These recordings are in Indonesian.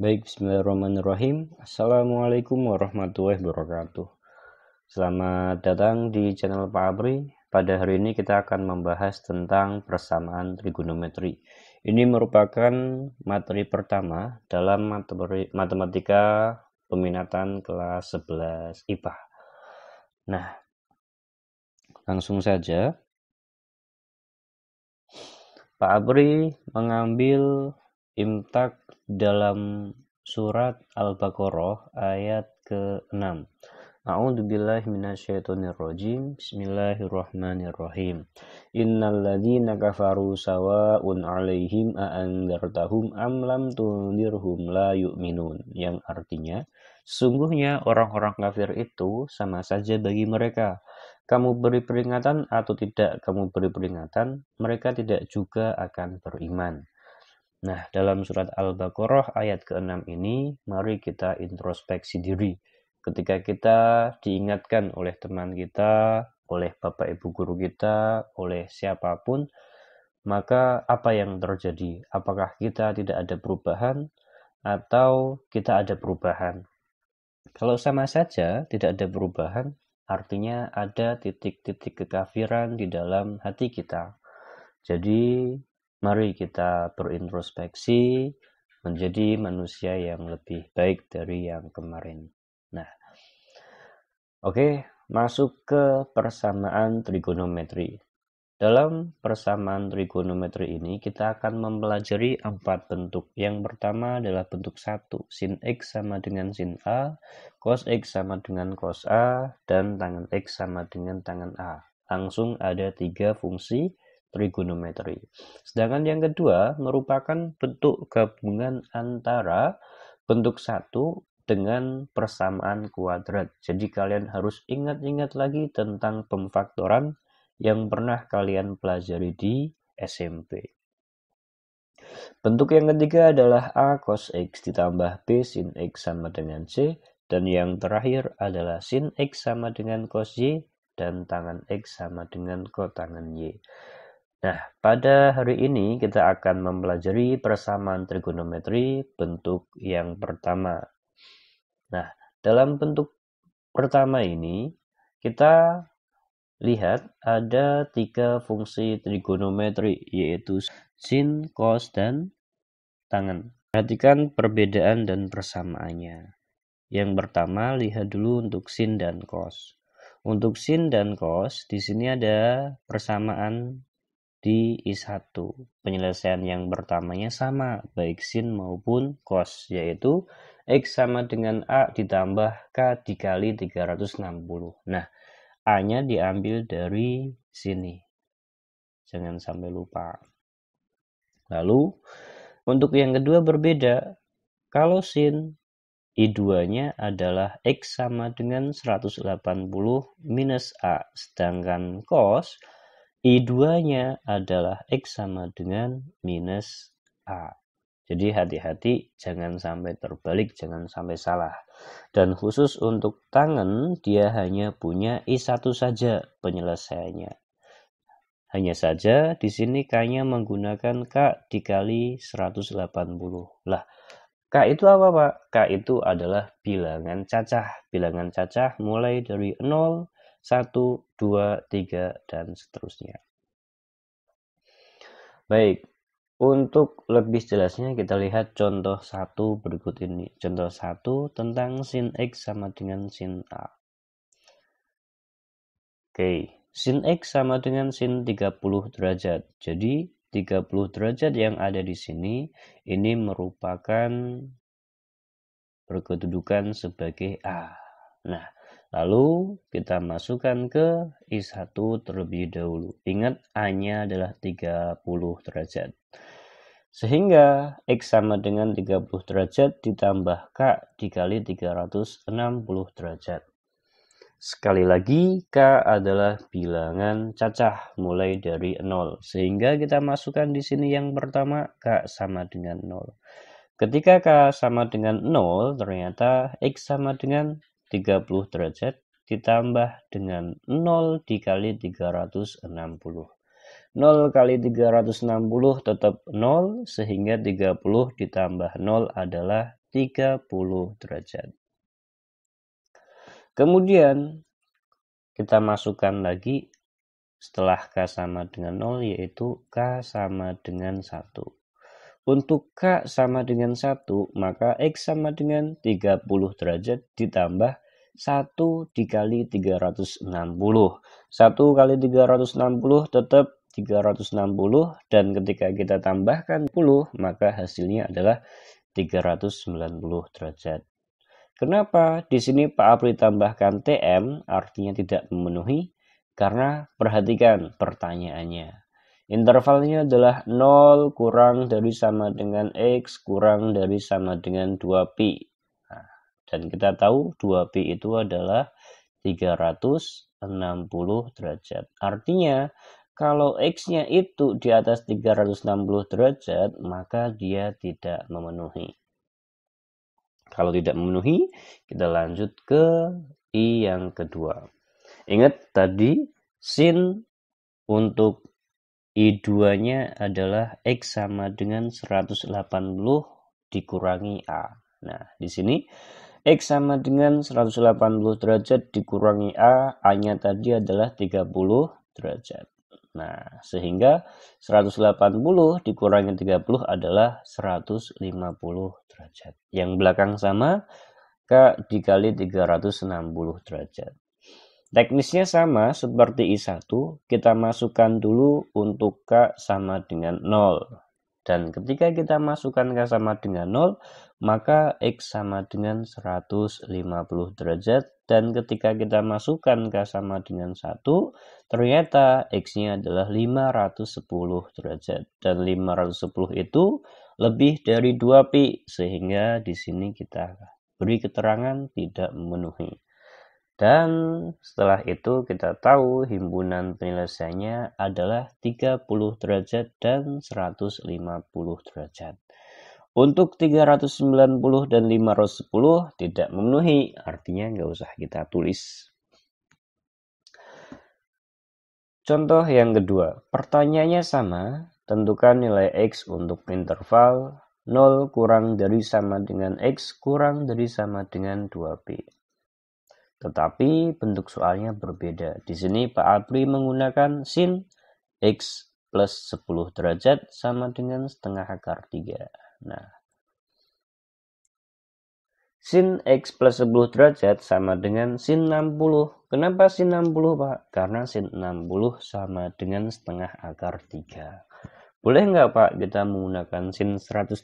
Baik, bismillahirrahmanirrahim. Assalamualaikum warahmatullahi wabarakatuh. Selamat datang di channel Pak Abri. Pada hari ini kita akan membahas tentang persamaan trigonometri. Ini merupakan materi pertama dalam matematika peminatan kelas 11 IPA. Nah, langsung saja. Pak Abri mengambil imtak dalam surat Al-Baqarah ayat ke-6. A'udzubillahi minasyaitonirrajim. Bismillahirrahmanirrahim. Innal ladzina kafaru sawa'un 'alaihim a andzartahum am lam tundirhum la yu'minun. Yang artinya, sesungguhnya orang-orang kafir itu sama saja bagi mereka. Kamu beri peringatan atau tidak kamu beri peringatan, mereka tidak juga akan beriman. Nah, dalam surat Al-Baqarah ayat ke-6 ini, mari kita introspeksi diri. Ketika kita diingatkan oleh teman kita, oleh Bapak Ibu guru kita, oleh siapapun, maka apa yang terjadi? Apakah kita tidak ada perubahan atau kita ada perubahan? Kalau sama saja tidak ada perubahan, artinya ada titik-titik kekafiran di dalam hati kita. Jadi, mari kita berintrospeksi menjadi manusia yang lebih baik dari yang kemarin. Nah, oke, masuk ke persamaan trigonometri. Dalam persamaan trigonometri ini kita akan mempelajari 4 bentuk. Yang pertama adalah bentuk 1, sin X sama dengan sin A, cos X sama dengan cos A, dan tangan X sama dengan tangan A. Langsung ada 3 fungsi trigonometri. Sedangkan yang kedua merupakan bentuk gabungan antara bentuk 1 dengan persamaan kuadrat. Jadi kalian harus ingat-ingat lagi tentang pemfaktoran yang pernah kalian pelajari di SMP. Bentuk yang ketiga adalah A cos X ditambah B sin X sama dengan C, dan yang terakhir adalah sin X sama dengan cos Y dan tangan X sama dengan kotangan Y. Nah, pada hari ini kita akan mempelajari persamaan trigonometri bentuk yang pertama. Nah, dalam bentuk pertama ini kita lihat ada 3 fungsi trigonometri, yaitu sin, cos, dan tangen. Perhatikan perbedaan dan persamaannya. Yang pertama, lihat dulu untuk sin dan cos. Untuk sin dan cos, di sini ada persamaan di I1. Penyelesaian yang pertamanya sama, baik sin maupun cos, yaitu X sama dengan A ditambah K dikali 360. Nah, A-nya diambil dari sini. Jangan sampai lupa. Lalu, untuk yang kedua berbeda. Kalau sin, I2-nya adalah X sama dengan 180 minus A. Sedangkan cos, I2-nya adalah X sama dengan minus A. Jadi hati-hati, jangan sampai terbalik, jangan sampai salah. Dan khusus untuk tangen, dia hanya punya I1 saja penyelesaiannya. Hanya saja di sini K-nya menggunakan K dikali 180. Lah, K itu apa, Pak? K itu adalah bilangan cacah. Bilangan cacah mulai dari 0, 1, 2, 3, dan seterusnya. Baik. Untuk lebih jelasnya kita lihat contoh 1 berikut ini. Contoh 1 tentang sin X sama dengan sin A. Oke, sin X sama dengan sin 30 derajat. Jadi 30 derajat yang ada di sini ini merupakan berkedudukan sebagai A. Nah, lalu kita masukkan ke I1 terlebih dahulu. Ingat A-nya adalah 30 derajat. Sehingga X sama dengan 30 derajat ditambah K dikali 360 derajat. Sekali lagi, K adalah bilangan cacah mulai dari 0. Sehingga kita masukkan di sini yang pertama, K sama dengan 0. Ketika K sama dengan 0, ternyata X sama dengan 30 derajat ditambah dengan 0 dikali 360. 0 kali 360 tetap 0, sehingga 30 ditambah 0 adalah 30 derajat. Kemudian kita masukkan lagi setelah K sama dengan 0, yaitu K sama dengan 1. Untuk K sama dengan 1, maka X sama dengan 30 derajat ditambah 1 dikali 360. 1 kali 360 tetap 360, dan ketika kita tambahkan 10, maka hasilnya adalah 390 derajat. Kenapa di sini Pak Apri tambahkan TM, artinya tidak memenuhi? Karena perhatikan pertanyaannya. Intervalnya adalah 0 kurang dari sama dengan X kurang dari sama dengan 2pi. Nah, dan kita tahu 2pi itu adalah 360 derajat. Artinya, kalau X-nya itu di atas 360 derajat, maka dia tidak memenuhi. Kalau tidak memenuhi, kita lanjut ke I yang kedua. Ingat tadi, sin untuk I2-nya adalah X sama dengan 180 dikurangi A. Nah, di sini X sama dengan 180 derajat dikurangi A, A-nya tadi adalah 30 derajat. Nah, sehingga 180 dikurangi 30 adalah 150 derajat. Yang belakang sama, K dikali 360 derajat. Teknisnya sama seperti I1, kita masukkan dulu untuk K sama dengan 0. Dan ketika kita masukkan K sama dengan 0, maka X sama dengan 150 derajat. Dan ketika kita masukkan K sama dengan 1, ternyata X-nya adalah 510 derajat. Dan 510 itu lebih dari 2pi, sehingga di sini kita beri keterangan tidak memenuhi. Dan setelah itu kita tahu himpunan penyelesaiannya adalah 30 derajat dan 150 derajat. Untuk 390 dan 510 tidak memenuhi, artinya nggak usah kita tulis. Contoh yang kedua, pertanyaannya sama, tentukan nilai X untuk interval 0 kurang dari sama dengan X kurang dari sama dengan 2pi. Tetapi bentuk soalnya berbeda. Di sini Pak Apri menggunakan sin X plus 10 derajat sama dengan setengah akar 3. Nah, sin X plus 10 derajat sama dengan sin 60. Kenapa sin 60, Pak? Karena sin 60 sama dengan setengah akar 3. Boleh nggak, Pak, kita menggunakan sin 120?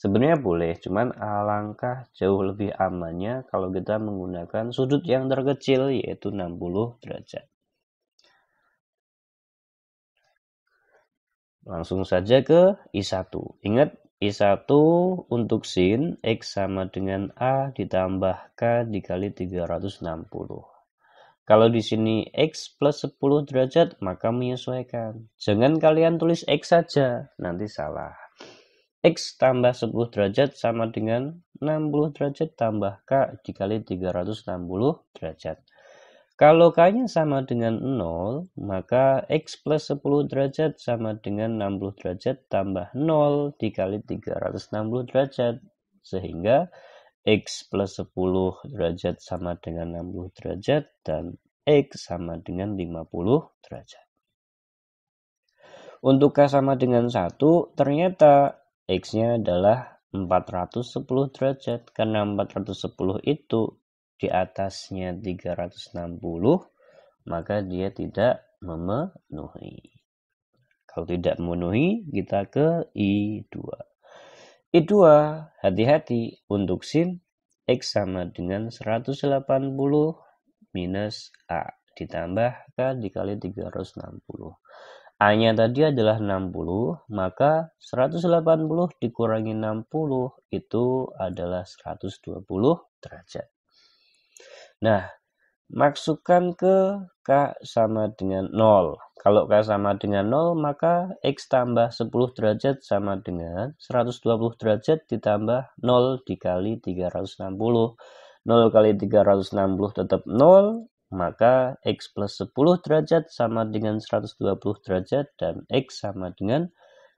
Sebenarnya boleh, cuman alangkah jauh lebih amannya kalau kita menggunakan sudut yang terkecil, yaitu 60 derajat. Langsung saja ke I1. Ingat, I1 untuk sin X sama dengan A ditambah K dikali 360. Kalau di sini X plus 10 derajat, maka menyesuaikan. Jangan kalian tulis X saja, nanti salah. X tambah 10 derajat sama dengan 60 derajat tambah K dikali 360 derajat. Kalau K-nya sama dengan 0, maka X plus 10 derajat sama dengan 60 derajat tambah 0 dikali 360 derajat. Sehingga X plus 10 derajat sama dengan 60 derajat dan X sama dengan 50 derajat. Untuk K sama dengan 1, ternyata X-nya adalah 410 derajat. Karena 410 itu di atasnya 360, maka dia tidak memenuhi. Kalau tidak memenuhi, kita ke I2. I2, hati-hati untuk sin X sama dengan 180 minus A ditambah K dikali 360. A-nya tadi adalah 60, maka 180 dikurangi 60 itu adalah 120 derajat. Nah, masukkan ke K sama dengan 0. Kalau K sama dengan 0, maka X tambah 10 derajat sama dengan 120 derajat ditambah 0 dikali 360. 0 kali 360 tetap 0. Maka X plus 10 derajat sama dengan 120 derajat dan X sama dengan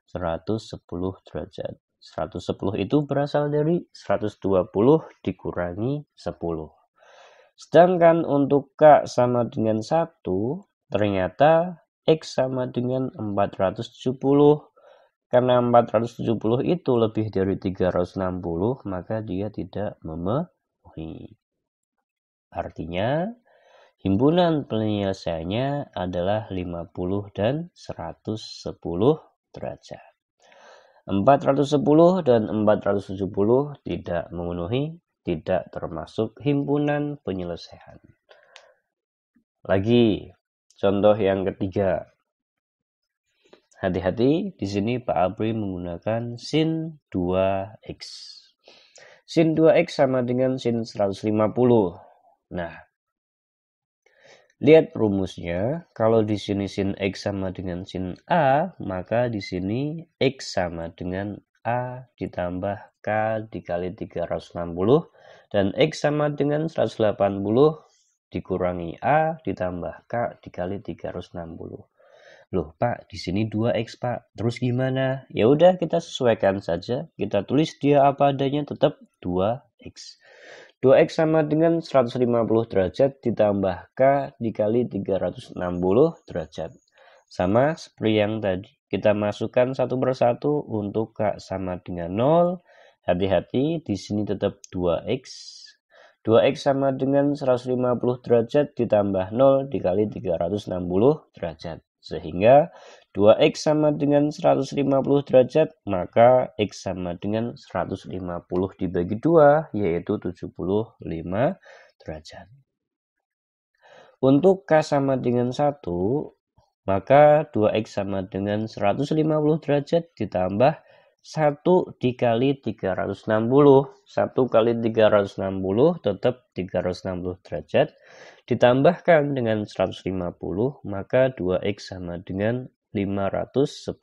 110 derajat. 110 itu berasal dari 120 dikurangi 10. Sedangkan untuk K sama dengan 1, ternyata X sama dengan 470. Karena 470 itu lebih dari 360, maka dia tidak memenuhi. Artinya, himpunan penyelesaiannya adalah 50 dan 110 derajat. 410 dan 470 tidak memenuhi, tidak termasuk himpunan penyelesaian. Lagi, contoh yang ketiga. Hati-hati, di sini Pak Abri menggunakan sin 2x. Sin 2x sama dengan sin 150. Nah, lihat rumusnya. Kalau di sini sin x sama dengan sin A, maka di sini x sama dengan A ditambah K dikali 360 dan x sama dengan 180 dikurangi A ditambah K dikali 360. Loh Pak, di sini 2x Pak. Terus gimana? Ya udah kita sesuaikan saja. Kita tulis dia apa adanya tetap 2x. 2x sama dengan 150 derajat ditambah K dikali 360 derajat. Sama seperti yang tadi. Kita masukkan satu persatu untuk K sama dengan 0. Hati-hati, di sini tetap 2x. 2x sama dengan 150 derajat ditambah 0 dikali 360 derajat. Sehingga 2x sama dengan 150 derajat, maka x sama dengan 150 dibagi 2, yaitu 75 derajat. Untuk k sama dengan 1, maka 2x sama dengan 150 derajat ditambah 1 dikali 360. 1 kali 360 tetap 360 derajat. Ditambahkan dengan 150, maka 2x sama dengan 510.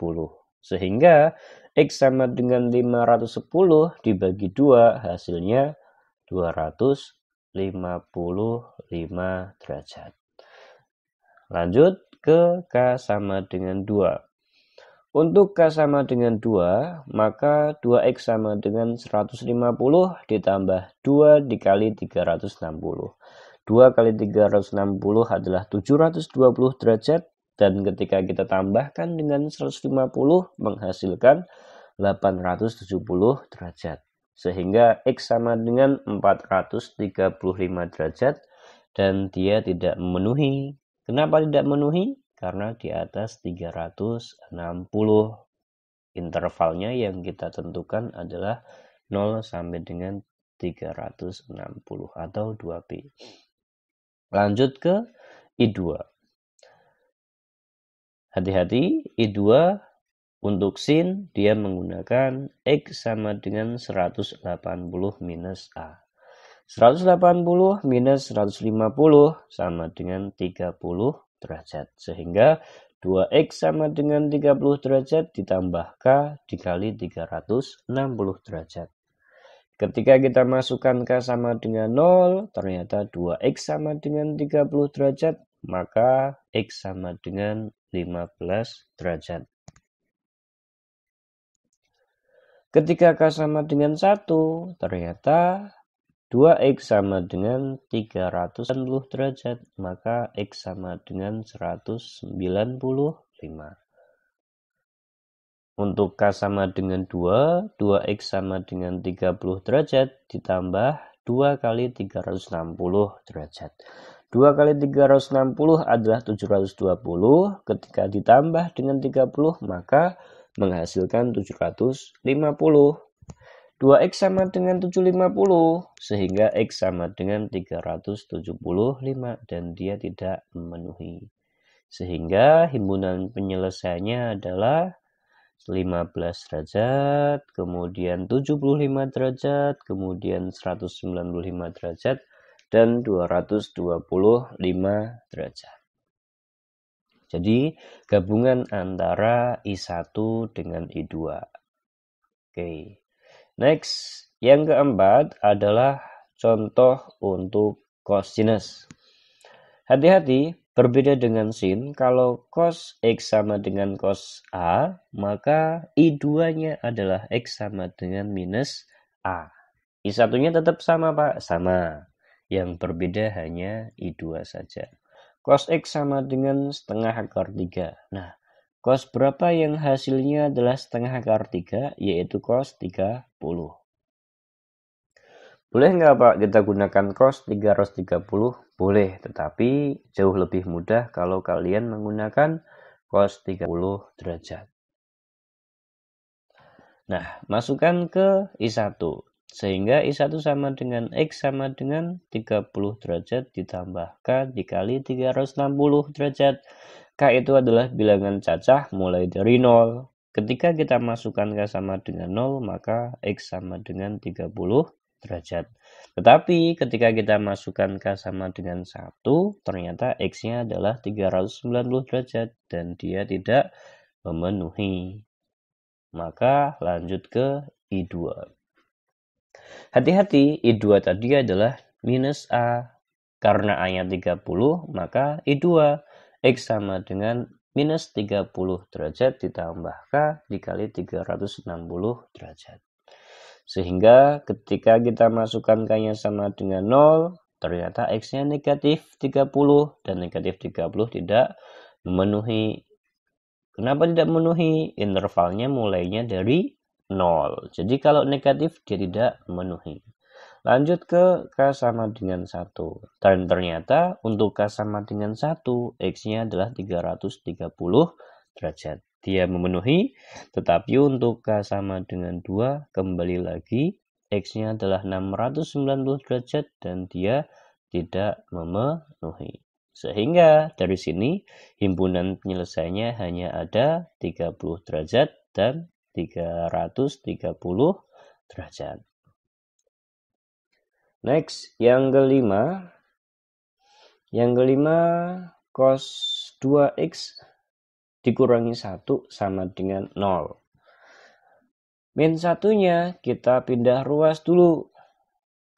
Sehingga x sama dengan 510 dibagi 2, hasilnya 255 derajat. Lanjut ke K sama dengan 2. Untuk K sama dengan 2, maka 2x sama dengan 150 ditambah 2 dikali 360. 2 kali 360 adalah 720 derajat, dan ketika kita tambahkan dengan 150 menghasilkan 870 derajat. Sehingga X sama dengan 435 derajat, dan dia tidak memenuhi. Kenapa tidak memenuhi? Karena di atas 360. Intervalnya yang kita tentukan adalah 0 sampai dengan 360 atau 2pi. Lanjut ke I2. Hati-hati, I2 untuk sin dia menggunakan X sama dengan 180 minus A. 180 minus 150 sama dengan 30 derajat. Sehingga 2x sama dengan 30 derajat ditambah K dikali 360 derajat. Ketika kita masukkan K sama dengan 0, ternyata 2x sama dengan 30 derajat, maka X sama dengan 15 derajat. Ketika K sama dengan 1, ternyata 2x sama dengan 390 derajat, maka x sama dengan 195. Untuk K sama dengan 2, 2x sama dengan 30 derajat, ditambah 2 kali 360 derajat. 2 kali 360 adalah 720, ketika ditambah dengan 30, maka menghasilkan 750. 2x sama dengan 750, sehingga x sama dengan 375 dan dia tidak memenuhi. Sehingga himpunan penyelesaiannya adalah 15 derajat, kemudian 75 derajat, kemudian 195 derajat, dan 225 derajat. Jadi gabungan antara I1 dengan I2. Oke. Next, yang keempat adalah contoh untuk cosinus. Hati-hati, Berbeda dengan sin, kalau cos X sama dengan cos A, maka I2-nya adalah X sama dengan minus A. I1-nya tetap sama, Pak? Sama. Yang berbeda hanya I2 saja. Cos X sama dengan setengah akar 3. Nah, cos berapa yang hasilnya adalah setengah akar 3, yaitu cos 30. Boleh nggak Pak kita gunakan cos 330? Boleh, tetapi jauh lebih mudah kalau kalian menggunakan cos 30 derajat. Nah, masukkan ke I1. Sehingga I1 sama dengan X sama dengan 30 derajat ditambahkan dikali 360 derajat. K itu adalah bilangan cacah mulai dari 0. Ketika kita masukkan K sama dengan 0, maka X sama dengan 30 derajat. Tetapi ketika kita masukkan K sama dengan 1, ternyata X-nya adalah 390 derajat dan dia tidak memenuhi. Maka lanjut ke I2. Hati-hati, I2 tadi adalah minus A. Karena A-nya 30, maka I2 X sama dengan minus 30 derajat ditambah K dikali 360 derajat. Sehingga ketika kita masukkan K-nya sama dengan 0, ternyata X-nya negatif 30 dan negatif 30 tidak memenuhi. Kenapa tidak memenuhi? Intervalnya mulainya dari 0. Jadi kalau negatif dia tidak memenuhi. Lanjut ke K sama dengan 1. Dan ternyata untuk K sama dengan 1, X-nya adalah 330 derajat. Dia memenuhi, tetapi untuk K sama dengan 2, kembali lagi, X-nya adalah 690 derajat dan dia tidak memenuhi. Sehingga dari sini himpunan penyelesaiannya hanya ada 30 derajat dan 330 derajat. Next, yang kelima cos 2x dikurangi 1 sama dengan 0. Min satunya kita pindah ruas dulu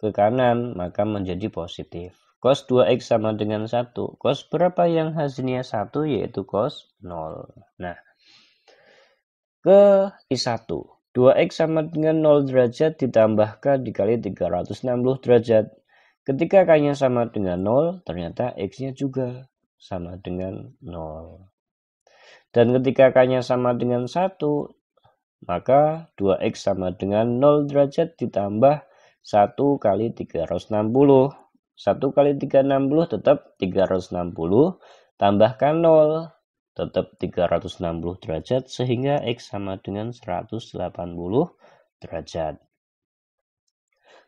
ke kanan, maka menjadi positif. Cos 2x sama dengan 1. Cos berapa yang hasilnya 1, yaitu cos 0. Nah, ke I1. 2x sama dengan 0 derajat ditambahkan dikali 360 derajat. Ketika K-nya sama dengan 0, ternyata X-nya juga sama dengan 0. Dan ketika K-nya sama dengan 1, maka 2X sama dengan 0 derajat ditambah 1 kali 360. 1 kali 360 tetap 360, tambahkan 0, tetap 360 derajat, sehingga X sama dengan 180 derajat.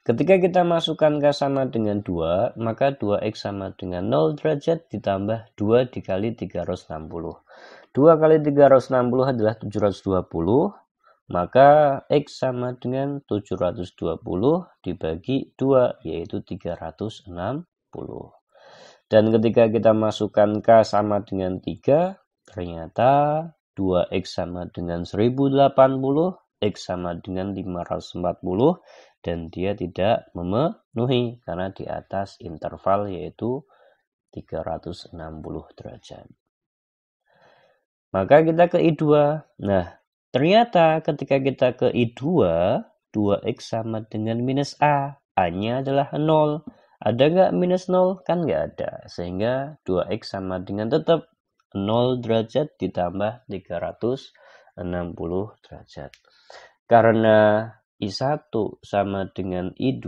Ketika kita masukkan K sama dengan 2, maka 2X sama dengan 0 derajat ditambah 2 dikali 360. 2 kali 360 adalah 720, maka X sama dengan 720 dibagi 2, yaitu 360. Dan ketika kita masukkan K sama dengan 3, ternyata 2X sama dengan 1080, X sama dengan 540, dan dia tidak memenuhi karena di atas interval yaitu 360 derajat. Maka kita ke I2. Nah, ternyata ketika kita ke I2, 2X sama dengan minus A. A-nya adalah 0. Ada nggak minus 0? Kan nggak ada. Sehingga 2X sama dengan tetap 0 derajat ditambah 360 derajat. Karena I1 sama dengan I2,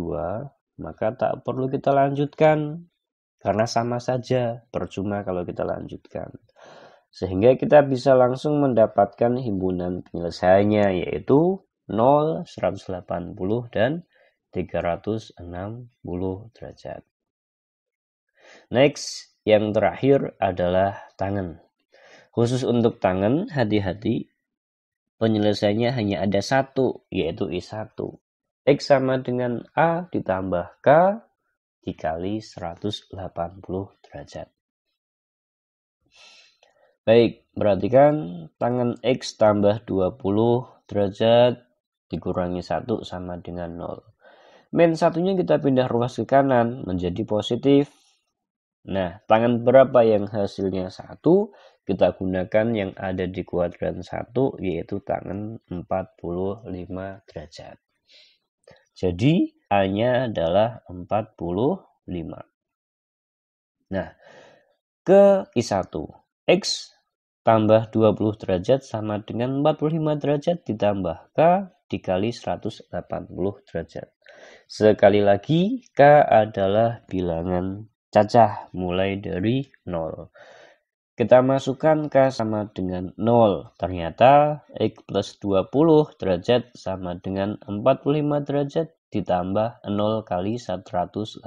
maka tak perlu kita lanjutkan. Karena sama saja, percuma kalau kita lanjutkan. Sehingga kita bisa langsung mendapatkan himpunan penyelesaiannya, yaitu 0, 180, dan 360 derajat. Next, yang terakhir adalah tangen. Khusus untuk tangen, hati-hati. Penyelesaiannya hanya ada satu, yaitu I1. X sama dengan A ditambah K dikali 180 derajat. Baik, perhatikan tangen X tambah 20 derajat dikurangi 1 sama dengan 0. Min satunya kita pindah ruas ke kanan menjadi positif. Nah, tangan berapa yang hasilnya 1? Kita gunakan yang ada di kuadran 1, yaitu tangan 45 derajat. Jadi, A-nya adalah 45. Nah, ke I1. X tambah 20 derajat sama dengan 45 derajat ditambah K dikali 180 derajat. Sekali lagi, K adalah bilangan cacah mulai dari 0. Kita masukkan K sama dengan 0. Ternyata X plus 20 derajat sama dengan 45 derajat ditambah 0 kali 180.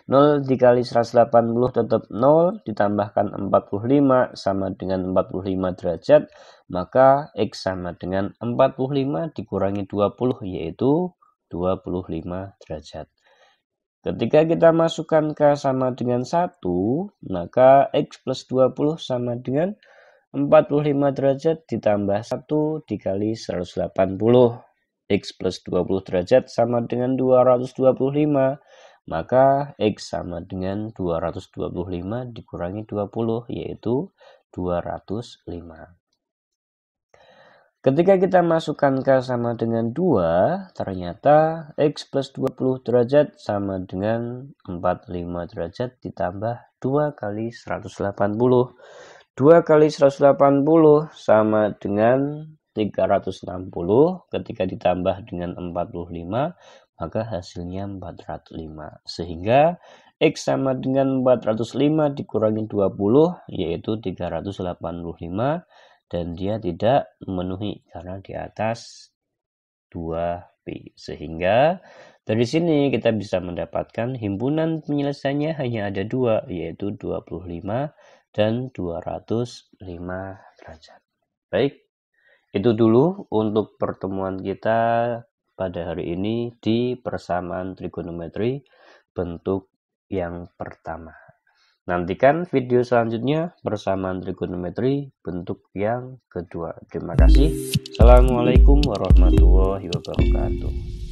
0 dikali 180 tetap 0, ditambahkan 45 sama dengan 45 derajat, maka X sama dengan 45 dikurangi 20, yaitu 25 derajat. Ketika kita masukkan K sama dengan 1, maka X plus 20 sama dengan 45 derajat ditambah 1 dikali 180. X plus 20 derajat sama dengan 225. Maka X sama dengan 225 dikurangi 20, yaitu 205. Ketika kita masukkan K sama dengan 2, ternyata X plus 20 derajat sama dengan 45 derajat ditambah 2 kali 180. 2 kali 180 sama dengan 360. Ketika ditambah dengan 45, maka hasilnya 405. Sehingga X sama dengan 405 dikurangi 20, yaitu 385. Dan dia tidak memenuhi karena di atas 2pi. Sehingga dari sini kita bisa mendapatkan himpunan penyelesaiannya hanya ada 2, yaitu 25 dan 205 derajat. Baik, itu dulu untuk pertemuan kita pada hari ini di persamaan trigonometri bentuk yang pertama. Nantikan video selanjutnya persamaan trigonometri bentuk yang kedua. Terima kasih. Assalamualaikum warahmatullahi wabarakatuh.